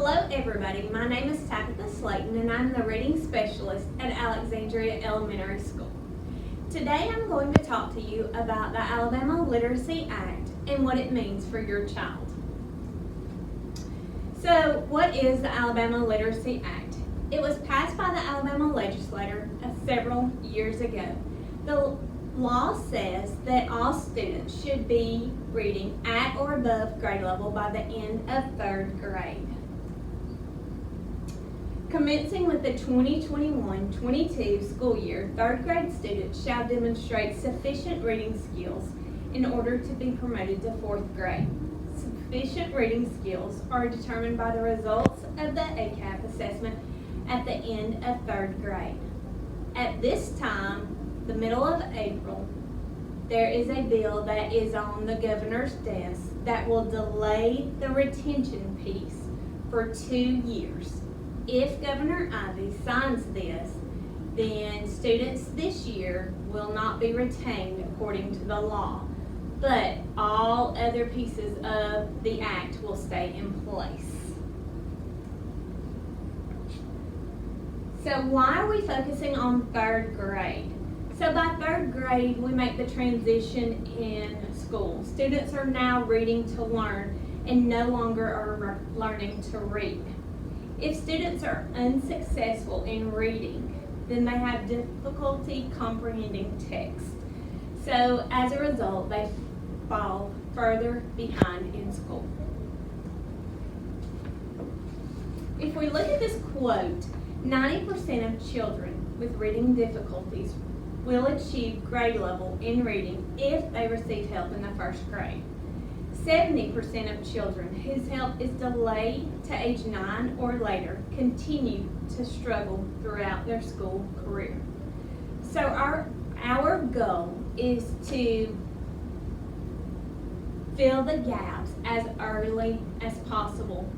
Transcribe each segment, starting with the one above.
Hello everybody, my name is Tabitha Slayton and I'm the reading specialist at Alexandria Elementary School. Today I'm going to talk to you about the Alabama Literacy Act and what it means for your child. So what is the Alabama Literacy Act? It was passed by the Alabama legislature several years ago. The law says that all students should be reading at or above grade level by the end of third grade. Commencing with the 2021-22 school year, third grade students shall demonstrate sufficient reading skills in order to be promoted to fourth grade. Sufficient reading skills are determined by the results of the ACAP assessment at the end of third grade. At this time, the middle of April, there is a bill that is on the governor's desk that will delay the retention piece for 2 years. If Governor Ivey signs this, then students this year will not be retained according to the law, but all other pieces of the act will stay in place. So why are we focusing on third grade? So by third grade, we make the transition in school. Students are now reading to learn and no longer are learning to read. If students are unsuccessful in reading, then they have difficulty comprehending text. So as a result, they fall further behind in school. If we look at this quote, 90% of children with reading difficulties will achieve grade level in reading if they receive help in the first grade. 70% of children whose help is delayed to age 9 or later continue to struggle throughout their school career. So our goal is to fill the gaps as early as possible.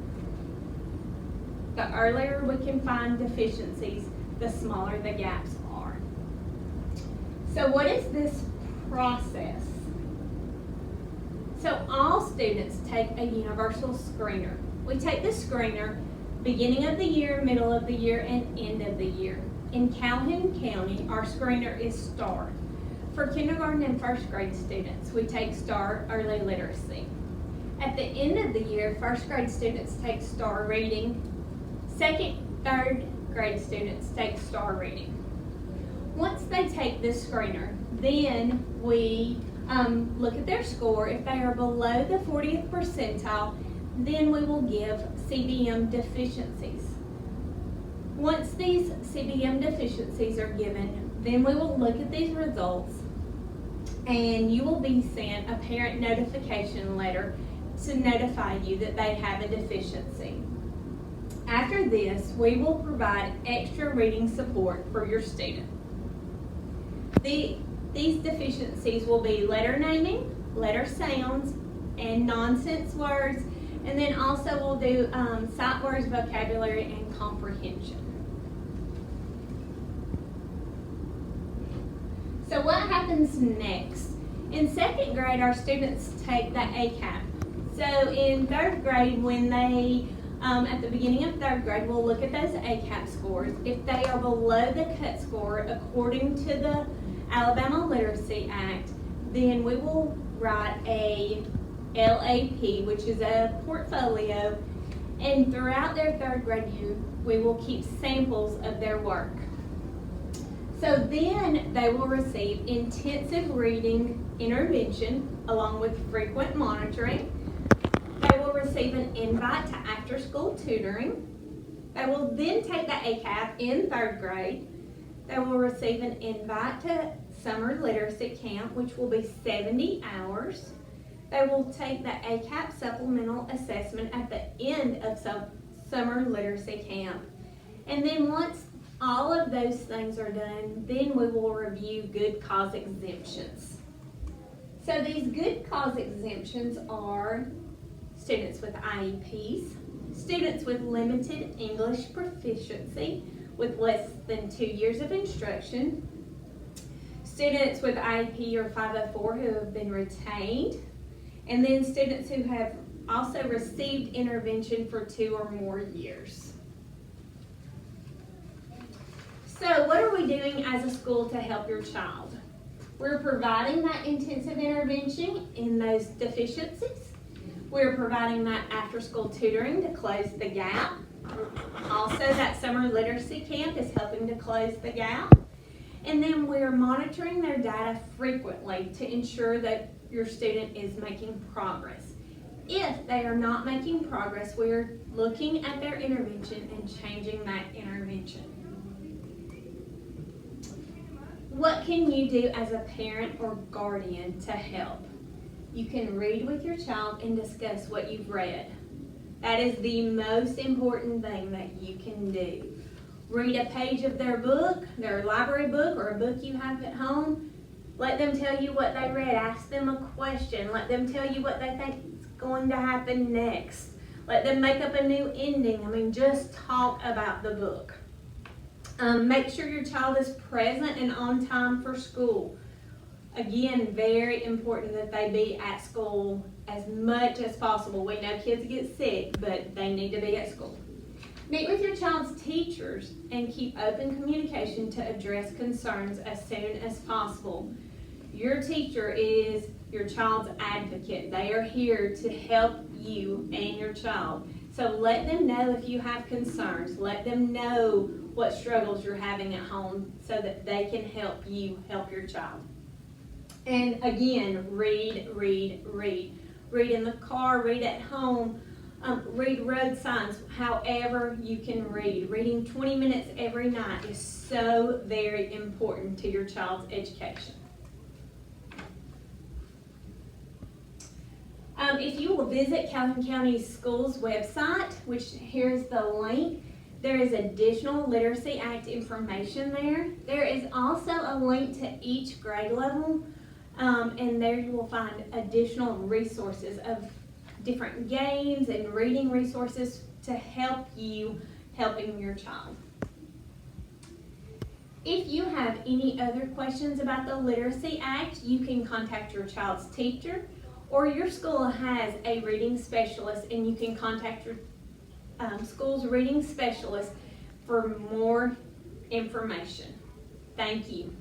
The earlier we can find deficiencies, the smaller the gaps are. So what is this process? So all students take a universal screener. We take the screener beginning of the year, middle of the year, and end of the year. In Calhoun County, our screener is STAR. For kindergarten and first grade students, we take STAR Early Literacy. At the end of the year, first grade students take STAR Reading. Second, third grade students take STAR Reading. Once they take this screener, then we look at their score. If they are below the 40th percentile, then we will give CBM deficiencies. Once these CBM deficiencies are given, then we will look at these results and you will be sent a parent notification letter to notify you that they have a deficiency. After this, we will provide extra reading support for your student. These deficiencies will be letter naming, letter sounds, and nonsense words, and then also we'll do sight words, vocabulary, and comprehension. So what happens next? In second grade, our students take the ACAP. So in third grade, when they at the beginning of third grade, we'll look at those ACAP scores. If they are below the cut score according to the Alabama Literacy Act, then we will write a LAP, which is a portfolio, and throughout their third grade year, we will keep samples of their work. So then they will receive intensive reading intervention along with frequent monitoring. They will receive an invite to after-school tutoring. They will then take the ACAP in third grade. They will receive an invite to summer literacy camp, which will be 70 hours. They will take the ACAP supplemental assessment at the end of summer literacy camp. And then once all of those things are done, then we will review good cause exemptions. So these good cause exemptions are students with IEPs, students with limited English proficiency with less than 2 years of instruction, students with IEP or 504 who have been retained, and then students who have also received intervention for 2 or more years. So what are we doing as a school to help your child? We're providing that intensive intervention in those deficiencies. We're providing that after-school tutoring to close the gap. Also, that summer literacy camp is helping to close the gap. And then we're monitoring their data frequently to ensure that your student is making progress. If they are not making progress, we're looking at their intervention and changing that intervention. What can you do as a parent or guardian to help? You can read with your child and discuss what you've read. That is the most important thing that you can do. Read a page of their book, their library book, or a book you have at home. Let them tell you what they read. Ask them a question. Let them tell you what they think is going to happen next. Let them make up a new ending. Just talk about the book. Make sure your child is present and on time for school. Again, very important that they be at school as much as possible. We know kids get sick, but they need to be at school. Meet with your child's teachers and keep open communication to address concerns as soon as possible. Your teacher is your child's advocate. They are here to help you and your child. So let them know if you have concerns. Let them know what struggles you're having at home so that they can help you help your child. And again, read. Read in the car, read at home, read road signs, however you can read. Reading 20 minutes every night is so very important to your child's education. If you will visit Calhoun County Schools website, which here's the link, there is additional Literacy Act information there. There is also a link to each grade level. And there you will find additional resources of different games and reading resources to help you helping your child. If you have any other questions about the Literacy Act, you can contact your child's teacher, or your school has a reading specialist, and you can contact your school's reading specialist for more information. Thank you.